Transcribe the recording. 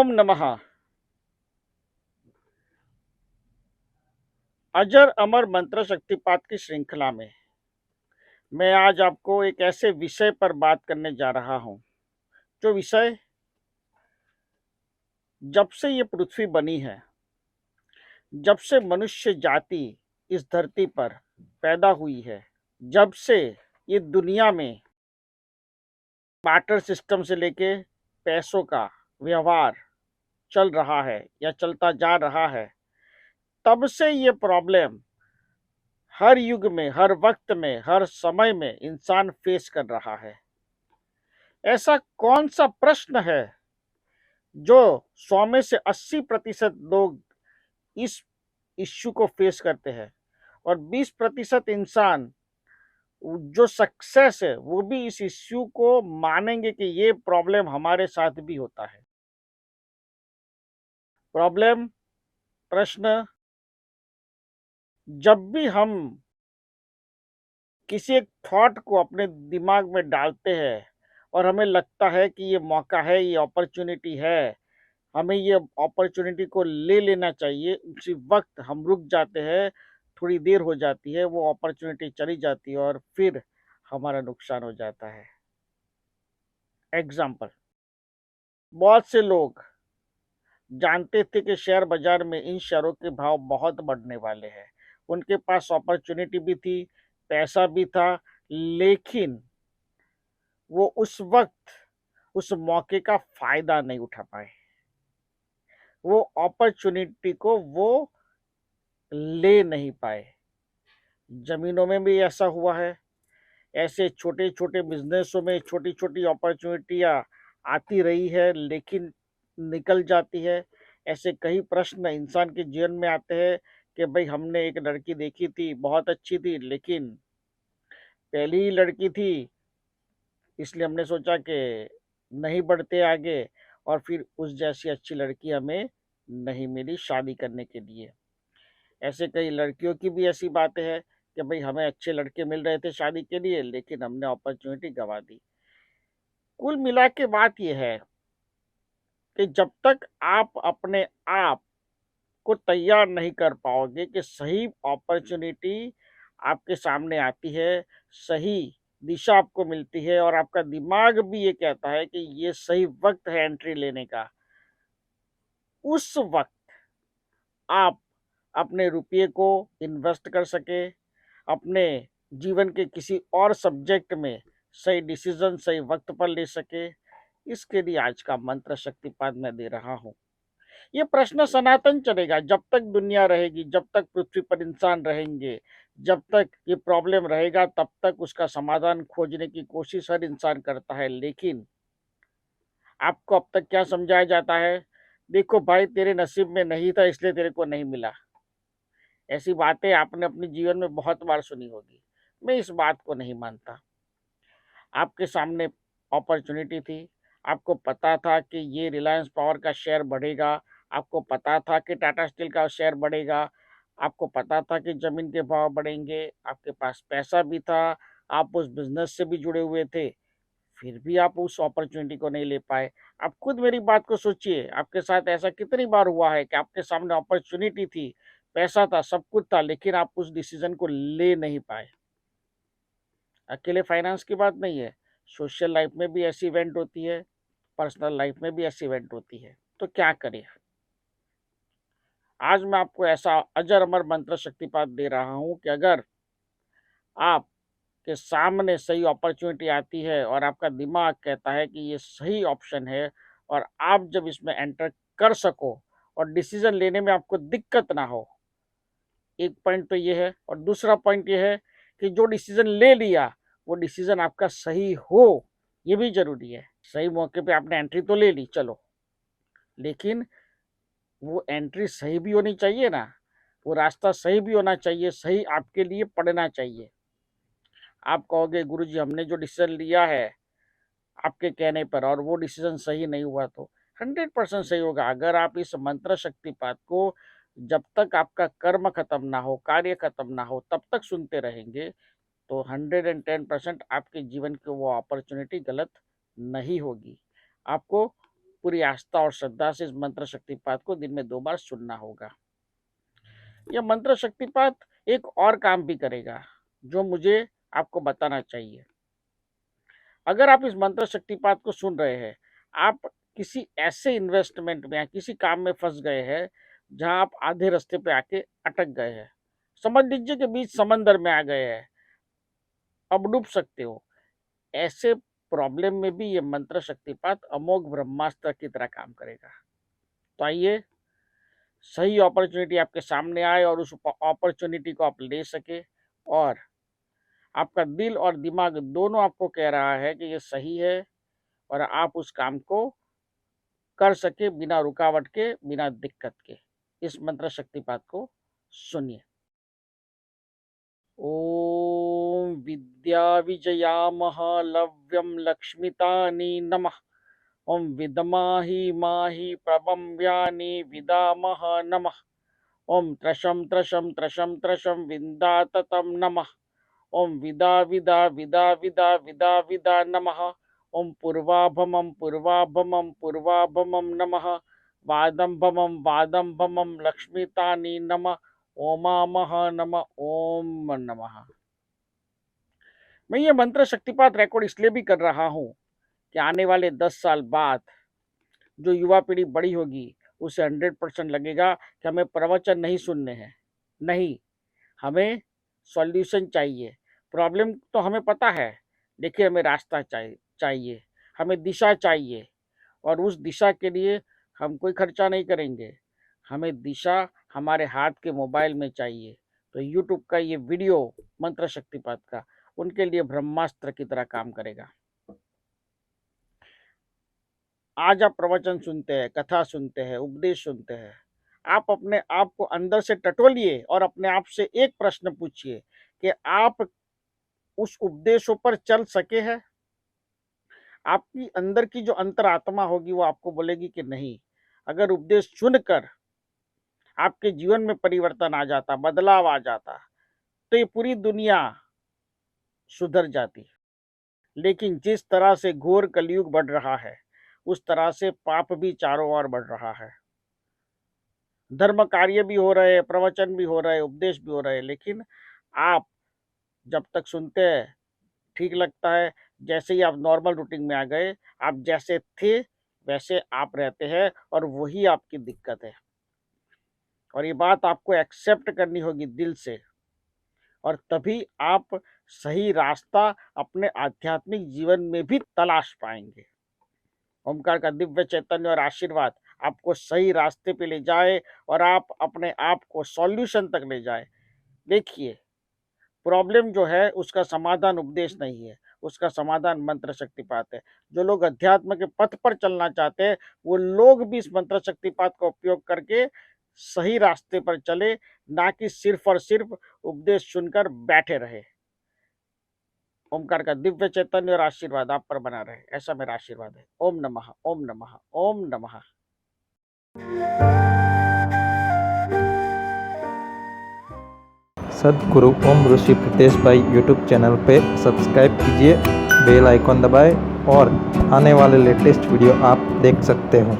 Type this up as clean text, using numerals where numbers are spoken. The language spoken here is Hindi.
ओम नमः। अजर अमर मंत्र शक्तिपात की श्रृंखला में मैं आज आपको एक ऐसे विषय पर बात करने जा रहा हूं, जो विषय जब से ये पृथ्वी बनी है, जब से मनुष्य जाति इस धरती पर पैदा हुई है, जब से ये दुनिया में बार्टर सिस्टम से लेके पैसों का व्यवहार चल रहा है या चलता जा रहा है, तब से ये प्रॉब्लम हर युग में, हर वक्त में, हर समय में इंसान फेस कर रहा है। ऐसा कौन सा प्रश्न है जो 100 में से 80% लोग इस इश्यू को फेस करते हैं और 20% इंसान जो सक्सेस है वो भी इस इश्यू को मानेंगे कि ये प्रॉब्लम हमारे साथ भी होता है। प्रॉब्लम, प्रश्न, जब भी हम किसी एक थॉट को अपने दिमाग में डालते हैं और हमें लगता है कि ये मौका है, ये अपॉर्चुनिटी है, हमें ये अपॉर्चुनिटी को ले लेना चाहिए, उसी वक्त हम रुक जाते हैं, थोड़ी देर हो जाती है, वो अपॉर्चुनिटी चली जाती है और फिर हमारा नुकसान हो जाता है। एग्जाम्पल, बहुत से लोग जानते थे कि शेयर बाजार में इन शेयरों के भाव बहुत बढ़ने वाले हैं, उनके पास अपॉर्चुनिटी भी थी, पैसा भी था, लेकिन वो उस वक्त उस मौके का फायदा नहीं उठा पाए, वो अपॉर्चुनिटी को वो ले नहीं पाए। जमीनों में भी ऐसा हुआ है, ऐसे छोटे छोटे बिजनेसों में छोटी छोटी अपॉर्चुनिटियाँ आती रही है, लेकिन निकल जाती है। ऐसे कई प्रश्न इंसान के जीवन में आते हैं कि भाई हमने एक लड़की देखी थी, बहुत अच्छी थी, लेकिन पहली ही लड़की थी, इसलिए हमने सोचा कि नहीं बढ़ते आगे, और फिर उस जैसी अच्छी लड़की हमें नहीं मिली शादी करने के लिए। ऐसे कई लड़कियों की भी ऐसी बातें हैं कि भाई हमें अच्छे लड़के मिल रहे थे शादी के लिए, लेकिन हमने अपॉर्चुनिटी गंवा दी। कुल मिला के बात यह है कि जब तक आप अपने आप को तैयार नहीं कर पाओगे कि सही अपॉर्चुनिटी आपके सामने आती है, सही दिशा आपको मिलती है और आपका दिमाग भी ये कहता है कि ये सही वक्त है एंट्री लेने का, उस वक्त आप अपने रुपये को इन्वेस्ट कर सके, अपने जीवन के किसी और सब्जेक्ट में सही डिसीजन सही वक्त पर ले सके, इसके लिए आज का मंत्र शक्तिपात मैं दे रहा हूँ। ये प्रश्न सनातन चलेगा, जब तक दुनिया रहेगी, जब तक पृथ्वी पर इंसान रहेंगे, जब तक ये प्रॉब्लम रहेगा, तब तक उसका समाधान खोजने की कोशिश हर इंसान करता है। लेकिन आपको अब तक क्या समझाया जाता है? देखो भाई, तेरे नसीब में नहीं था इसलिए तेरे को नहीं मिला। ऐसी बातें आपने अपने जीवन में बहुत बार सुनी होगी। मैं इस बात को नहीं मानता। आपके सामने अपॉर्चुनिटी थी, आपको पता था कि ये रिलायंस पावर का शेयर बढ़ेगा, आपको पता था कि टाटा स्टील का शेयर बढ़ेगा, आपको पता था कि ज़मीन के भाव बढ़ेंगे, आपके पास पैसा भी था, आप उस बिज़नेस से भी जुड़े हुए थे, फिर भी आप उस अपॉर्चुनिटी को नहीं ले पाए। आप खुद मेरी बात को सोचिए, आपके साथ ऐसा कितनी बार हुआ है कि आपके सामने अपॉर्चुनिटी थी, पैसा था, सब कुछ था, लेकिन आप उस डिसीज़न को ले नहीं पाए। अकेले फाइनेंस की बात नहीं है, सोशल लाइफ में भी ऐसी इवेंट होती है, पर्सनल लाइफ में भी ऐसी इवेंट होती है। तो क्या करें? आज मैं आपको ऐसा अजर अमर मंत्र शक्तिपात दे रहा हूं कि अगर आपके सामने सही अपॉर्चुनिटी आती है और आपका दिमाग कहता है कि ये सही ऑप्शन है, और आप जब इसमें एंटर कर सको और डिसीजन लेने में आपको दिक्कत ना हो, एक पॉइंट तो ये है, और दूसरा पॉइंट ये है कि जो डिसीजन ले लिया वो डिसीजन आपका सही हो, ये भी जरूरी है। सही मौके पे आपने एंट्री तो ले ली, चलो, लेकिन वो एंट्री सही भी होनी चाहिए ना, वो रास्ता सही भी होना चाहिए, सही आपके लिए पड़ना चाहिए। आप कहोगे गुरुजी हमने जो डिसीजन लिया है आपके कहने पर और वो डिसीजन सही नहीं हुआ, तो 100% सही होगा। अगर आप इस मंत्र शक्तिपात को जब तक आपका कर्म खत्म ना हो, कार्य खत्म ना हो, तब तक सुनते रहेंगे, तो 110% आपके जीवन की वो अपॉर्चुनिटी गलत नहीं होगी। आपको पूरी आस्था और श्रद्धा से इस मंत्र शक्तिपात को दिन में 2 बार सुनना होगा। यह मंत्र शक्तिपात एक और काम भी करेगा, जो मुझे आपको बताना चाहिए। अगर आप इस मंत्र शक्तिपात को सुन रहे हैं, आप किसी ऐसे इन्वेस्टमेंट में या किसी काम में फँस गए हैं, जहाँ आप आधे रास्ते पे आके अटक गए हैं। समझ लीजिए कि बीच समंदर में आ गए हैं, अब डूब सकते हो। ऐसे प्रॉब्लम में भी ये मंत्र शक्तिपात अमोघ ब्रह्मास्त्र की तरह काम करेगा। तो आइए, सही अपॉर्चुनिटी आपके सामने आए और उस अपॉर्चुनिटी को आप ले सके, और आपका दिल और दिमाग दोनों आपको कह रहा है कि ये सही है, और आप उस काम को कर सके बिना रुकावट के, बिना दिक्कत के। इस मंत्र शक्तिपात को सुनिए। ओम विद्या विजयामह लव्यम लक्ष्मितानि नमः। ओम विदमाहि माहि प्रभम्यानि विदामह नमः। ओम त्रशं त्रशं त्रशं त्रशं विन्दाततं नमः। ओम विदा विदा विदा विदा विदा विदा नमः। ओम पूर्वाभमं पूर्वाभमं पूर्वाभमं नमः। वादम्भमं वादम्भमं लक्ष्मीतानि नमः। ओमामः नमः। ओम नमः। मैं ये मंत्र शक्तिपात रिकॉर्ड इसलिए भी कर रहा हूँ कि आने वाले 10 साल बाद जो युवा पीढ़ी बड़ी होगी, उसे 100% लगेगा कि हमें प्रवचन नहीं सुनने हैं। नहीं, हमें सॉल्यूशन चाहिए। प्रॉब्लम तो हमें पता है, देखिए हमें रास्ता चाहिए, हमें दिशा चाहिए, और उस दिशा के लिए हम कोई खर्चा नहीं करेंगे। हमें दिशा हमारे हाथ के मोबाइल में चाहिए। तो यूट्यूब का ये वीडियो मंत्र शक्तिपात का उनके लिए ब्रह्मास्त्र की तरह काम करेगा। आज आप प्रवचन सुनते हैं, कथा सुनते हैं, उपदेश सुनते हैं, आप अपने आप को अंदर से टटोलिए और अपने आप से एक प्रश्न पूछिए कि आप उस उपदेशों पर चल सके हैं। आपकी अंदर की जो अंतरात्मा होगी वो आपको बोलेगी कि नहीं। अगर उपदेश सुनकर आपके जीवन में परिवर्तन आ जाता, बदलाव आ जाता, तो ये पूरी दुनिया सुधर जाती। लेकिन जिस तरह से घोर कलयुग बढ़ रहा है, उस तरह से पाप भी चारों ओर बढ़ रहा है। धर्म कार्य भी हो रहे हैं, प्रवचन भी हो रहे हैं, उपदेश भी हो रहे हैं, लेकिन आप जब तक सुनते हैं ठीक लगता है। जैसे ही आप नॉर्मल रूटीन में आ गए, आप जैसे थे वैसे आप रहते हैं, और वही आपकी दिक्कत है। और ये बात आपको एक्सेप्ट करनी होगी दिल से, और तभी आप सही रास्ता अपने आध्यात्मिक जीवन में भी तलाश पाएंगे। ओमकार का दिव्य चैतन्य और आशीर्वाद आपको सही रास्ते पे ले जाए, और आप अपने आप को सॉल्यूशन तक ले जाए। देखिए, प्रॉब्लम जो है उसका समाधान उपदेश नहीं है, उसका समाधान मंत्र शक्तिपात है। जो लोग अध्यात्म के पथ पर चलना चाहते हैं, वो लोग भी इस मंत्र शक्तिपात का उपयोग करके सही रास्ते पर चले, ना कि सिर्फ और सिर्फ उपदेश सुनकर बैठे रहे। ओमकार का दिव्य चैतन्य और आशीर्वाद आप पर बना रहे, ऐसा मेरा आशीर्वाद है। ओम नमः, ओम नमः, ओम नमः। सद्गुरु ओम ऋषि प्रीतेश भाई यूट्यूब चैनल पे सब्सक्राइब कीजिए, बेल आइकॉन दबाएं और आने वाले लेटेस्ट वीडियो आप देख सकते हो।